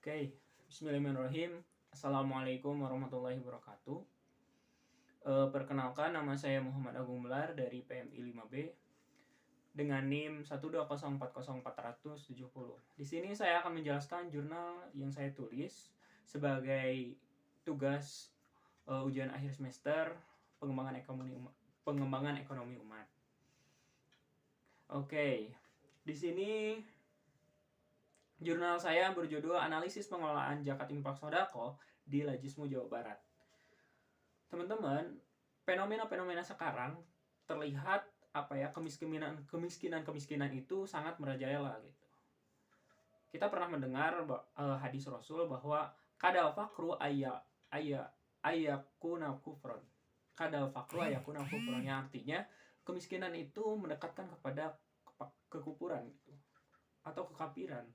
Oke, Bismillahirrahmanirrahim. Assalamualaikum warahmatullahi wabarakatuh. Perkenalkan, nama saya Muhammad Agung Melar dari PMI 5B dengan NIM 120404070. Di sini saya akan menjelaskan jurnal yang saya tulis sebagai tugas ujian akhir semester pengembangan ekonomi umat. Oke, di sini jurnal saya berjudul Analisis Pengelolaan Zakat Infak Sodako di Lajismu Jawa Barat. Teman-teman, fenomena-fenomena sekarang terlihat kemiskinan itu sangat merajalela gitu. Kita pernah mendengar hadis Rasul bahwa kadal fakru ayakuna kufron. Kadal fakru ayakuna kufron, yang artinya kemiskinan itu mendekatkan kepada kekufuran gitu, atau kekafiran.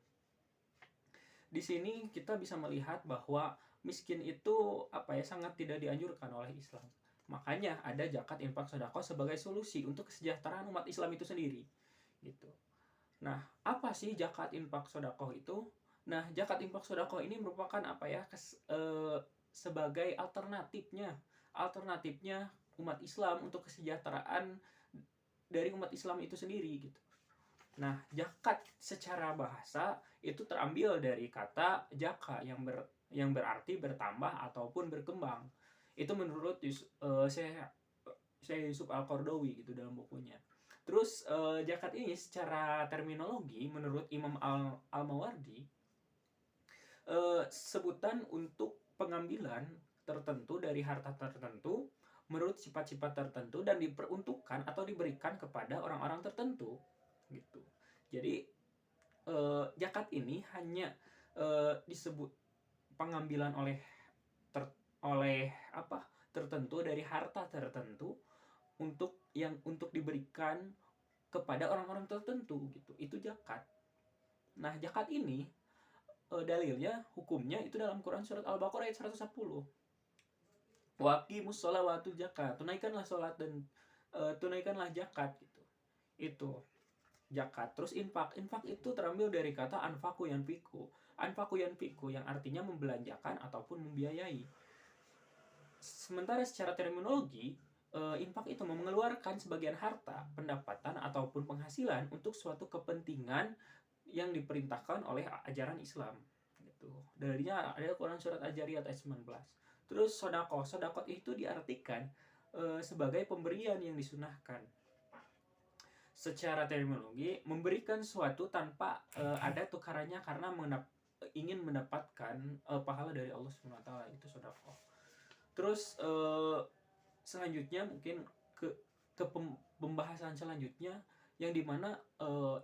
Di sini kita bisa melihat bahwa miskin itu sangat tidak dianjurkan oleh Islam. Makanya ada zakat infak sedekah sebagai solusi untuk kesejahteraan umat Islam itu sendiri. Gitu. Nah, apa sih zakat infak sedekah itu? Nah, zakat infak sedekah ini merupakan sebagai alternatifnya umat Islam untuk kesejahteraan dari umat Islam itu sendiri gitu. Nah, zakat secara bahasa itu terambil dari kata jaka yang berarti bertambah ataupun berkembang. Itu menurut Syekh Yusuf Al-Qardawi gitu dalam bukunya. Terus zakat ini secara terminologi menurut Imam Al-Mawardi sebutan untuk pengambilan tertentu dari harta tertentu menurut sifat-sifat tertentu dan diperuntukkan atau diberikan kepada orang-orang tertentu gitu. Jadi zakat ini hanya disebut pengambilan tertentu dari harta tertentu untuk diberikan kepada orang-orang tertentu gitu. Itu zakat. Nah, zakat ini dalilnya, hukumnya itu dalam Quran surat Al-Baqarah ayat 110. Waqimus sholawatu zakat. Tunaikanlah sholat dan tunaikanlah zakat gitu. Itu zakat. Terus infak itu terambil dari kata anfaku yanfiku yang artinya membelanjakan ataupun membiayai. Sementara secara terminologi, infak itu mengeluarkan sebagian harta, pendapatan ataupun penghasilan untuk suatu kepentingan yang diperintahkan oleh ajaran Islam gitu. Darinya ada Quran surat Al-Jariyat ayat 19. Terus sodakot itu diartikan sebagai pemberian yang disunahkan. Secara terminologi, memberikan sesuatu tanpa ada tukarannya karena ingin mendapatkan pahala dari Allah SWT, itu sedekah. Terus selanjutnya mungkin ke pembahasan selanjutnya, yang dimana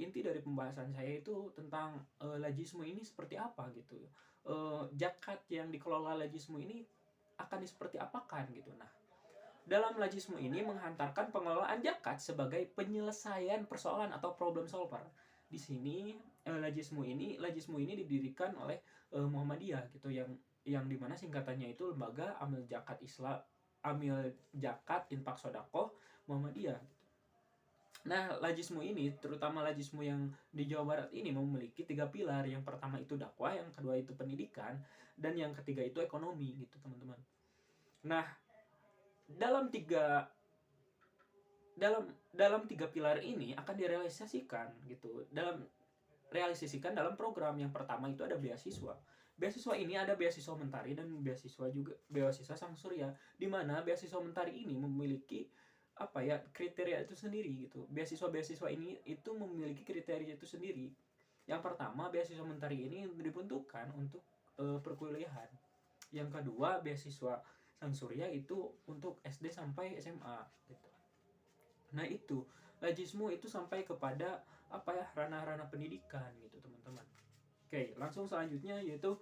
inti dari pembahasan saya itu tentang lajisme ini seperti apa gitu. Zakat yang dikelola lajisme ini akan seperti apakan gitu. Nah, dalam lajisme ini menghantarkan pengelolaan zakat sebagai penyelesaian persoalan atau problem solver. Di sini lajisme ini didirikan oleh Muhammadiyah gitu, yang dimana singkatannya itu Lembaga Amil Zakat Infak Sodakoh Muhammadiyah gitu. Nah, lajisme ini, terutama lajisme yang di Jawa Barat ini, memiliki 3 pilar. Yang pertama itu dakwah, yang kedua itu pendidikan, dan yang ketiga itu ekonomi gitu, teman-teman. Nah, dalam tiga pilar ini akan direalisasikan gitu. Dalam program yang pertama itu ada beasiswa. Beasiswa ini ada beasiswa mentari dan beasiswa sang surya, di mana beasiswa mentari ini memiliki kriteria itu sendiri gitu. Beasiswa ini itu memiliki kriteria itu sendiri. Yang pertama, beasiswa mentari ini diperuntukkan untuk perkuliahan. Yang kedua, beasiswa sang surya itu untuk SD sampai SMA gitu. Nah, itu lajismu itu sampai kepada ranah-ranah pendidikan gitu, teman-teman. Oke, langsung selanjutnya yaitu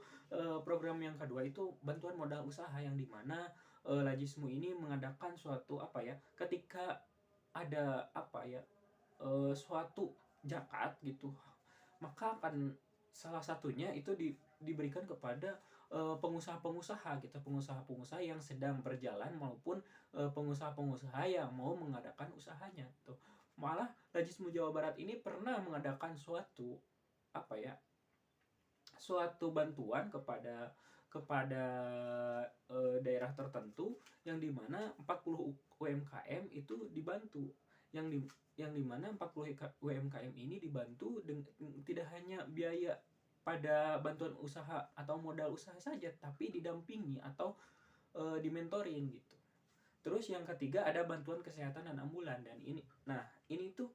program yang kedua itu bantuan modal usaha, yang dimana lajismu ini mengadakan suatu ketika ada suatu zakat gitu, maka akan salah satunya itu diberikan kepada pengusaha-pengusaha gitu, pengusaha-pengusaha yang sedang berjalan maupun pengusaha-pengusaha yang mau mengadakan usahanya gitu. Malah Lajismu Jawa Barat ini pernah mengadakan suatu suatu bantuan kepada daerah tertentu, yang dimana 40 UMKM itu dibantu, yang di yang dimana 40 UMKM ini dibantu tidak hanya biaya pada bantuan usaha atau modal usaha saja, tapi didampingi atau dimentorin gitu. Terus yang ketiga ada bantuan kesehatan dan ambulan, dan ini tuh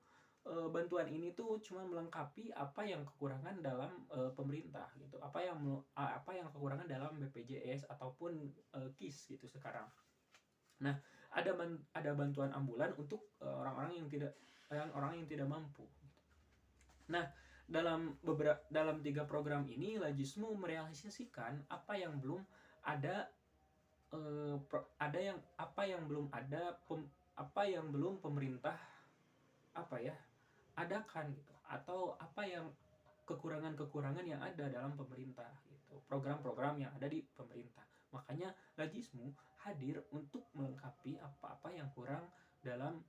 bantuan ini tuh cuma melengkapi apa yang kekurangan dalam pemerintah gitu, apa yang kekurangan dalam BPJS ataupun KIS gitu sekarang. Nah, ada bantuan ambulan untuk orang yang tidak mampu. Nah, dalam 3 program ini Lajismu merealisasikan apa yang belum ada apa yang belum pemerintah adakan gitu, atau apa yang kekurangan-kekurangan yang ada dalam pemerintah gitu, program-program yang ada di pemerintah. Makanya Lajismu hadir untuk melengkapi apa-apa yang kurang dalam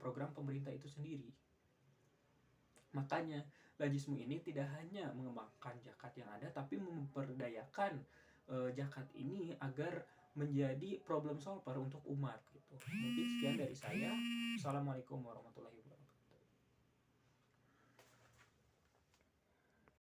program pemerintah itu sendiri. Makanya Lajismu ini tidak hanya mengembangkan Jakat yang ada, tapi memperdayakan Jakat ini agar menjadi problem solver untuk umat gitu. Mungkin sekian dari saya. Assalamualaikum warahmatullahi wabarakatuh.